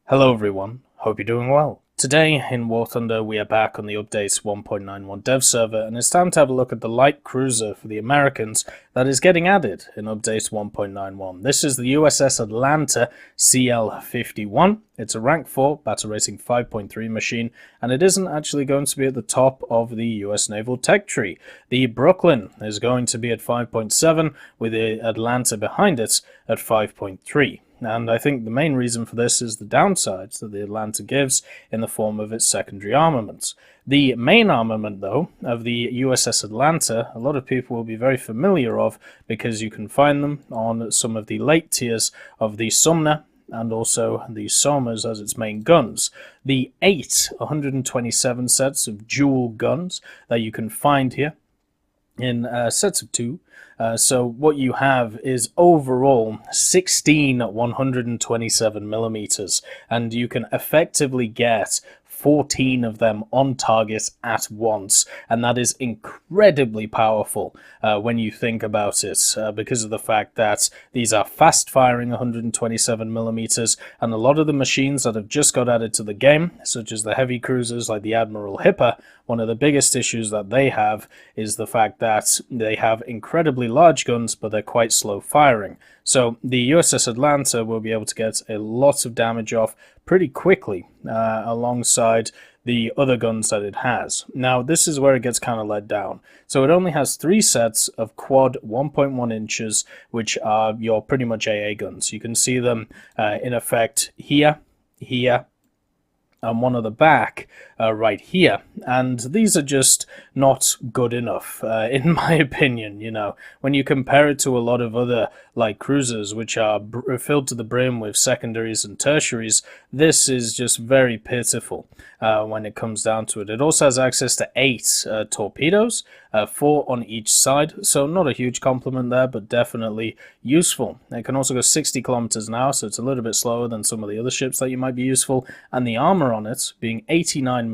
Hello everyone, hope you're doing well. Today in War Thunder we are back on the Updates 1.91 dev server, and it's time to have a look at the light cruiser for the Americans that is getting added in Updates 1.91. This is the USS Atlanta CL-51. It's a rank 4 battle rating 5.3 machine, and it isn't actually going to be at the top of the US Naval Tech Tree. The Brooklyn is going to be at 5.7 with the Atlanta behind it at 5.3. And I think the main reason for this is the downsides that the Atlanta gives in the form of its secondary armaments. The main armament, though, of the USS Atlanta, a lot of people will be very familiar of because you can find them on some of the late tiers of the Sumner and also the Somers as its main guns. The 127 sets of dual guns that you can find here in sets of 2. So what you have is overall 16 127mm, and you can effectively get 14 of them on target at once, and that is incredibly powerful when you think about it, because of the fact that these are fast-firing 127mm, and a lot of the machines that have just got added to the game, such as the heavy cruisers like the Admiral Hipper, one of the biggest issues that they have is the fact that they have incredibly large guns, but they're quite slow firing. So the USS Atlanta will be able to get a lot of damage off pretty quickly alongside the other guns that it has. Now, this is where it gets kind of let down. So it only has 3 sets of quad 1.1 inches, which are your pretty much AA guns. You can see them in effect here, here, and one at the back right here, and these are just not good enough in my opinion. You know, when you compare it to a lot of other light cruisers which are filled to the brim with secondaries and tertiaries, this is just very pitiful when it comes down to it. It also has access to 8 torpedoes, 4 on each side, so not a huge compliment there, but definitely useful. It can also go 60 kilometers an hour, so it's a little bit slower than some of the other ships that you might be useful, and the armor on it, being 89mm,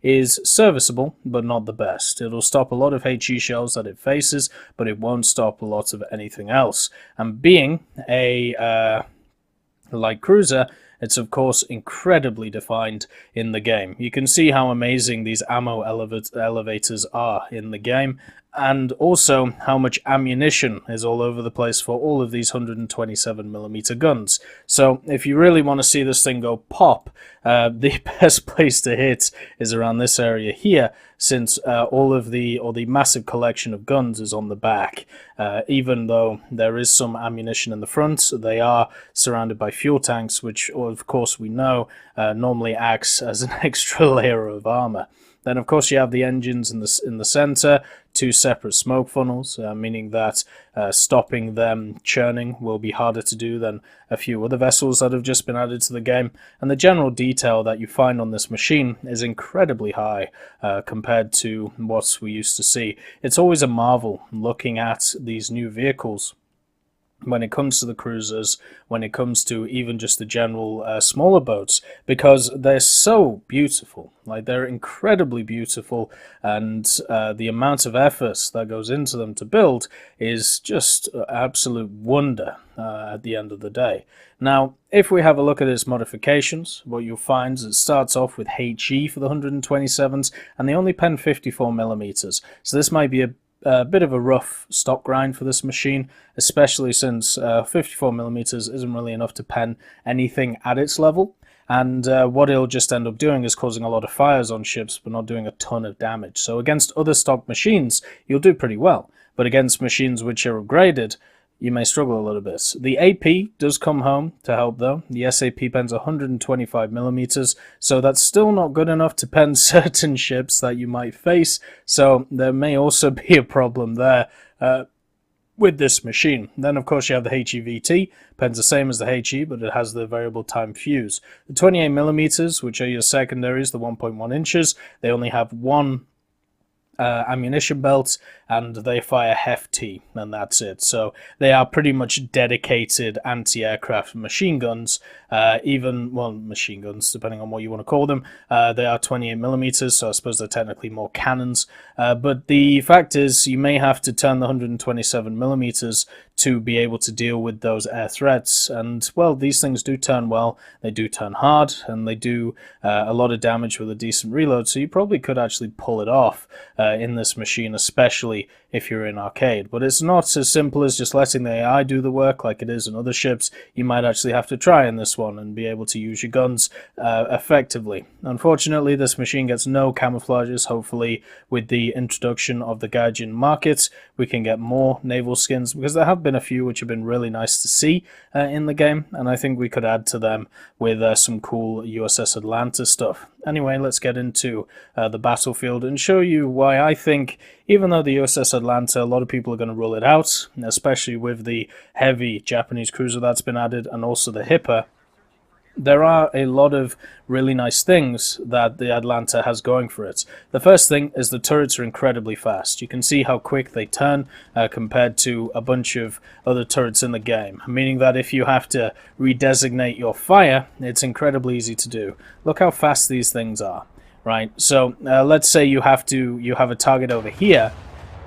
is serviceable, but not the best. It'll stop a lot of HE shells that it faces, but it won't stop a lot of anything else. And being a light cruiser, it's of course incredibly defined in the game. You can see how amazing these ammo elevators are in the game, and also how much ammunition is all over the place for all of these 127mm guns. So if you really want to see this thing go pop, the best place to hit is around this area here, since all the massive collection of guns is on the back. Even though there is some ammunition in the front, they are surrounded by fuel tanks, which of course we know normally acts as an extra layer of armor. Then of course you have the engines in the center, 2 separate smoke funnels, meaning that stopping them churning will be harder to do than a few other vessels that have just been added to the game. And the general detail that you find on this machine is incredibly high compared to what we used to see. It's always a marvel looking at these new vehicles when it comes to the cruisers, when it comes to even just the general smaller boats, because they're so beautiful. Like, they're incredibly beautiful, and the amount of effort that goes into them to build is just absolute wonder at the end of the day. Now, if we have a look at its modifications, what you'll find is it starts off with HE for the 127s, and they only pen 54mm. So this might be a bit of a rough stock grind for this machine, especially since 54mm isn't really enough to pen anything at its level, and what it'll just end up doing is causing a lot of fires on ships but not doing a ton of damage. So against other stock machines you'll do pretty well, but against machines which are upgraded you may struggle a little bit. The AP does come home to help though. The SAP pens 125mm, so that's still not good enough to pen certain ships that you might face, so there may also be a problem there with this machine. Then of course you have the HEVT, pens the same as the HE, but it has the variable time fuse. The 28mm, which are your secondaries, the 1.1 inches, they only have 1 ammunition belts, and they fire hefty, and that's it. So they are pretty much dedicated anti-aircraft machine guns, machine guns, depending on what you want to call them. They are 28mm, so I suppose they're technically more cannons. But the fact is, you may have to turn the 127mm to be able to deal with those air threats. And, well, these things do turn well, they do turn hard, and they do a lot of damage with a decent reload, so you probably could actually pull it off in this machine, especially if you're in arcade. But it's not as simple as just letting the AI do the work like it is in other ships. You might actually have to try in this one and be able to use your guns effectively. Unfortunately, this machine gets no camouflages. Hopefully, with the introduction of the Gaijin market, we can get more naval skins, because there have been a few which have been really nice to see in the game, and I think we could add to them with some cool USS Atlanta stuff. Anyway, let's get into the battlefield and show you why I think, even though the USS Atlanta, a lot of people are going to rule it out, especially with the heavy Japanese cruiser that's been added and also the Hipper, there are a lot of really nice things that the Atlanta has going for it. The first thing is the turrets are incredibly fast. You can see how quick they turn compared to a bunch of other turrets in the game, meaning that if you have to redesignate your fire, it's incredibly easy to do. Look how fast these things are, right? So let's say you have a target over here,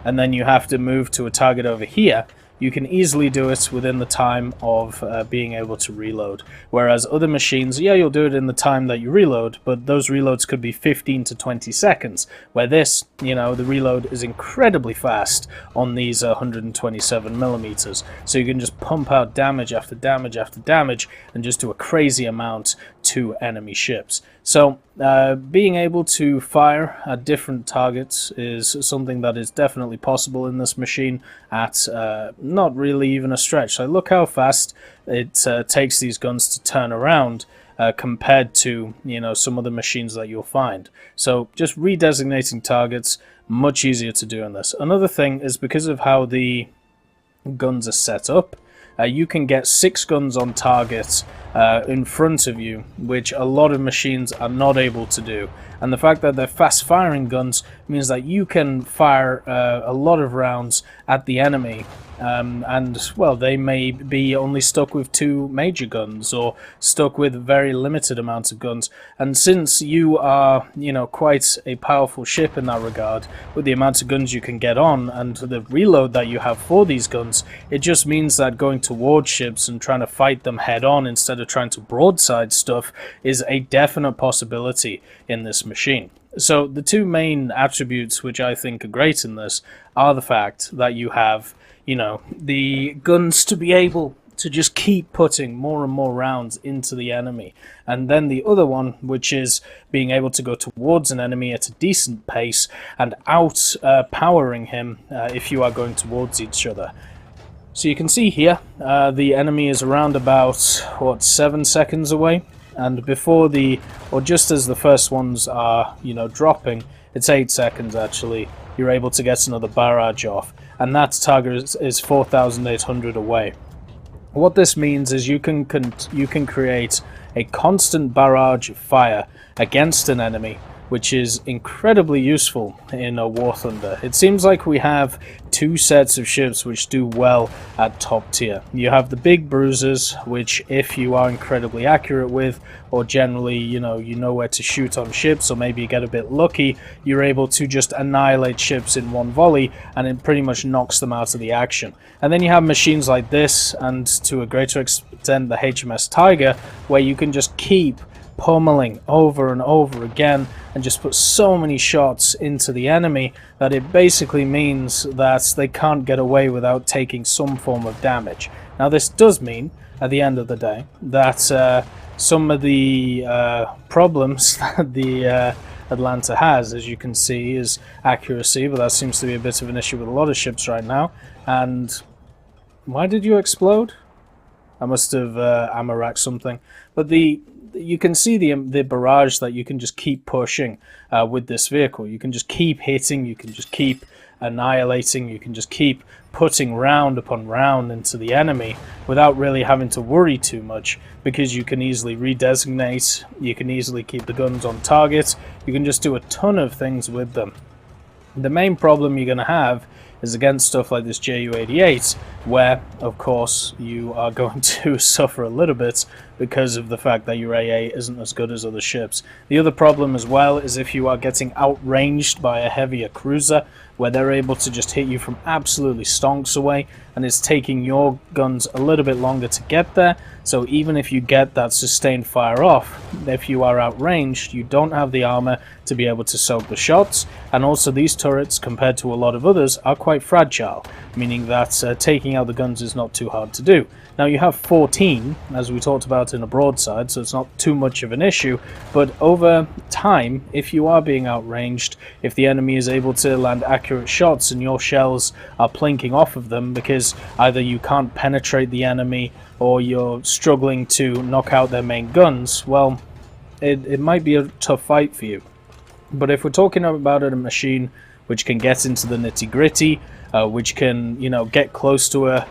and then you have to move to a target over here. You can easily do it within the time of being able to reload. Whereas other machines, yeah, you'll do it in the time that you reload, but those reloads could be 15 to 20 seconds. Where this, the reload is incredibly fast on these 127 millimeters. So you can just pump out damage after damage after damage and just do a crazy amount to enemy ships. So being able to fire at different targets is something that is definitely possible in this machine at not really even a stretch. So look how fast it takes these guns to turn around compared to some of the machines that you'll find. So just redesignating targets, much easier to do in this. Another thing is, because of how the guns are set up, you can get 6 guns on target in front of you, which a lot of machines are not able to do. And the fact that they're fast firing guns means that you can fire a lot of rounds at the enemy, and well, they may be only stuck with 2 major guns or stuck with very limited amounts of guns. And since you are quite a powerful ship in that regard, with the amount of guns you can get on and the reload that you have for these guns, it just means that going towards ships and trying to fight them head on instead of trying to broadside stuff is a definite possibility in this machine. So the 2 main attributes which I think are great in this are the fact that you have the guns to be able to just keep putting more and more rounds into the enemy, and then the other one, which is being able to go towards an enemy at a decent pace and powering him if you are going towards each other. So you can see here the enemy is around about 7 seconds away, and before just as the first ones are dropping, it's 8 seconds actually, you're able to get another barrage off, and that target is 4,800 away. What this means is you can create a constant barrage of fire against an enemy, which is incredibly useful in a War Thunder. It seems like we have 2 sets of ships which do well at top tier. You have the big bruisers, which if you are incredibly accurate with, or generally you know where to shoot on ships, or maybe you get a bit lucky, you're able to just annihilate ships in one volley, and it pretty much knocks them out of the action. And then you have machines like this, and to a greater extent the HMS Tiger, where you can just keep pummeling over and over again and just put so many shots into the enemy that it basically means that they can't get away without taking some form of damage. Now this does mean, at the end of the day, that some of the problems that the Atlanta has, as you can see, is accuracy, but that seems to be a bit of an issue with a lot of ships right now. And why did you explode? I must have ammo-racked something. But you can see the barrage that you can just keep pushing with this vehicle. You can just keep hitting, you can just keep annihilating, you can just keep putting round upon round into the enemy without really having to worry too much, because you can easily redesignate, you can easily keep the guns on target, you can just do a ton of things with them. The main problem you're going to have is against stuff like this Ju-88, where, of course, you are going to suffer a little bit because of the fact that your AA isn't as good as other ships. The other problem as well is if you are getting outranged by a heavier cruiser, where they're able to just hit you from absolutely stonks away, and it's taking your guns a little bit longer to get there. So even if you get that sustained fire off, if you are outranged, you don't have the armor to be able to soak the shots. And also these turrets, compared to a lot of others, are quite fragile, meaning that taking out the guns is not too hard to do. Now you have 14, as we talked about in a broadside, so it's not too much of an issue, but over time, if you are being outranged, if the enemy is able to land accurate shots and your shells are plinking off of them because either you can't penetrate the enemy or you're struggling to knock out their main guns, well, it might be a tough fight for you. But if we're talking about a machine which can get into the nitty-gritty, which can, you know, get close to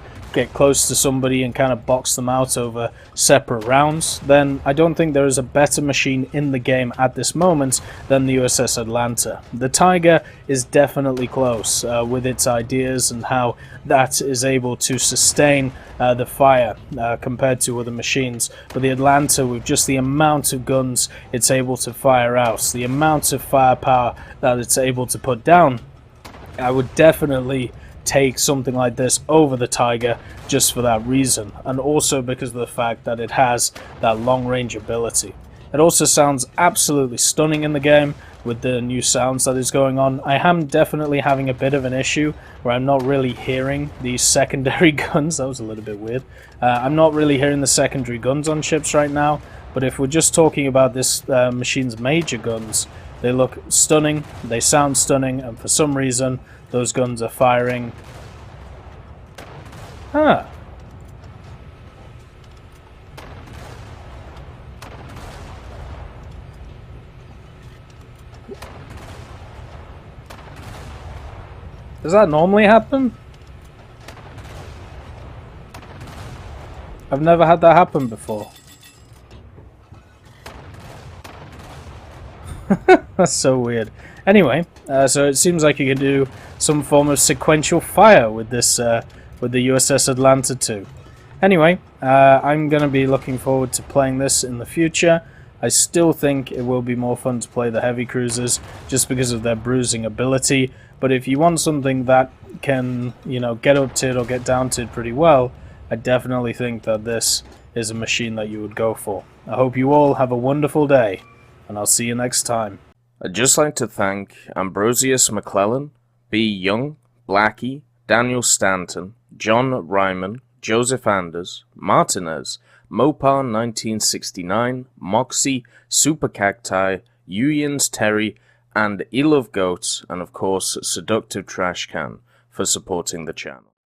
somebody and kind of box them out over separate rounds, then I don't think there is a better machine in the game at this moment than the USS Atlanta. The Tiger is definitely close with its ideas and how that is able to sustain the fire compared to other machines, but the Atlanta, with just the amount of guns it's able to fire out, the amount of firepower that it's able to put down, I would definitely take something like this over the Tiger just for that reason, and also because of the fact that it has that long range ability. It also sounds absolutely stunning in the game with the new sounds that is going on. I am definitely having a bit of an issue where I'm not really hearing these secondary guns. That was a little bit weird. I'm not really hearing the secondary guns on ships right now, but if we're just talking about this machine's major guns, they look stunning, they sound stunning, and for some reason those guns are firing. Huh. Does that normally happen? I've never had that happen before. That's so weird. Anyway, so it seems like you can do some form of sequential fire with this, with the USS Atlanta too. Anyway, I'm going to be looking forward to playing this in the future. I still think it will be more fun to play the heavy cruisers just because of their bruising ability. But if you want something that can, you know, get up to it or get down to it pretty well, I definitely think that this is a machine that you would go for. I hope you all have a wonderful day, and I'll see you next time. I'd just like to thank Ambrosius McClellan, B. Young, Blackie, Daniel Stanton, John Ryman, Joseph Anders, Martinez, Mopar 1969, Moxie, Super Cacti, Uyans Terry, and Elove Goats, and of course Seductive Trash Can for supporting the channel.